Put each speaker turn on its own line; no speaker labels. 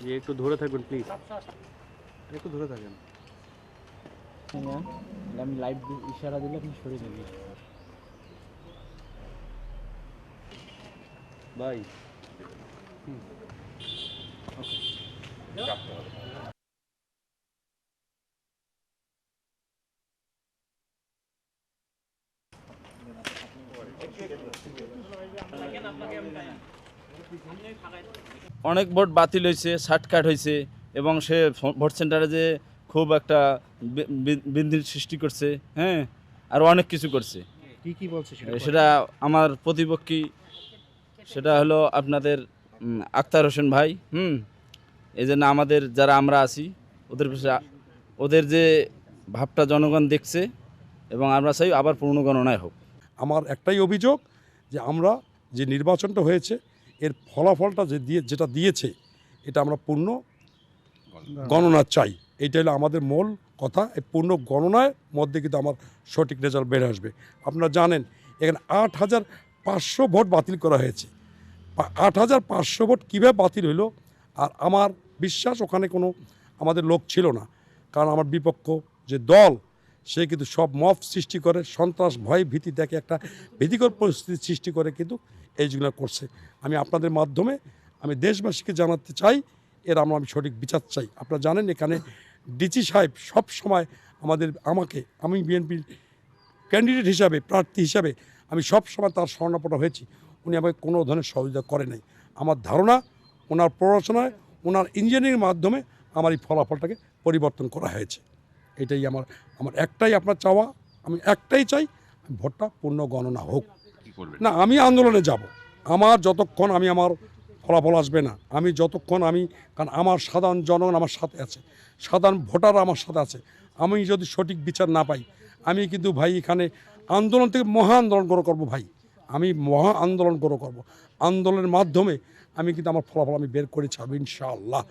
যে একটু ধরে থাকবেন প্লিজ, একটু ধরে থাকেন।
আমি লাইভ ইশারা দিলে আপনি সরে যাবেন
ভাই।
অনেক ভোট বাতিল হয়েছে, শার্টকাট হয়েছে এবং সে ভোট সেন্টারে যে খুব একটা বিন্দির সৃষ্টি করছে, হ্যাঁ, আর অনেক কিছু করছে।
কি বলছে
সেটা আমার প্রতিপক্ষী, সেটা হলো আপনাদের আক্তার হোসেন ভাই। এই জন্য আমাদের যারা আমরা আছি ওদের যে ভাবটা জনগণ দেখছে এবং আমরা চাই আবার পুনর্গণনায় হোক।
আমার একটাই অভিযোগ যে আমরা যে নির্বাচনটা হয়েছে এর ফলাফলটা যেটা দিয়েছে এটা আমরা পূর্ণ গণনা চাই। এইটা হলো আমাদের মূল কথা। এই পূর্ণ গণনার মধ্যে কিন্তু আমার সঠিক রেজাল্ট বের আসবে। আপনারা জানেন এখানে ৮,৫০০ ভোট বাতিল করা হয়েছে। ৮,৫০০ ভোট কীভাবে বাতিল হইল? আর আমার বিশ্বাস ওখানে কোনো আমাদের লোক ছিল না, কারণ আমার বিপক্ষ যে দল সে কিন্তু সব মব সৃষ্টি করে, সন্ত্রাস ভয় ভীতি দেখে একটা ভীতিকর পরিস্থিতি সৃষ্টি করে কিন্তু এই যেগুলো করছে। আমি আপনাদের মাধ্যমে আমি দেশবাসীকে জানাতে চাই এর আমি সঠিক বিচার চাই। আপনারা জানেন এখানে ডিসি সাহেব সব সময় আমি বিএনপির ক্যান্ডিডেট হিসাবে, প্রার্থী হিসাবে আমি সব সময় তার স্বর্ণপটা হয়েছি। উনি আমাকে কোনো ধরনের সহযোগিতা করে নাই। আমার ধারণা ওনার প্ররোচনায়, ওনার ইঞ্জিনিয়ারিংয়ের মাধ্যমে আমার এই ফলাফলটাকে পরিবর্তন করা হয়েছে। এটাই আমার একটাই আপনার চাওয়া, আমি একটাই চাই ভোটটা পূর্ণ গণনা হোক। না, আমি আন্দোলনে যাব। আমার যতক্ষণ আমার ফলাফল আসবে না, কারণ আমার সাধারণ জনগণ আমার সাথে আছে, সাধারণ ভোটার আমার সাথে আছে। আমি যদি সঠিক বিচার না পাই আমি কিন্তু ভাই এখানে আন্দোলন থেকে মহা আন্দোলন করবো ভাই। আমি মহা আন্দোলন করবো। আন্দোলনের মাধ্যমে আমি কিন্তু আমার ফলাফল বের করে ছাড়বো ইনশাআল্লাহ।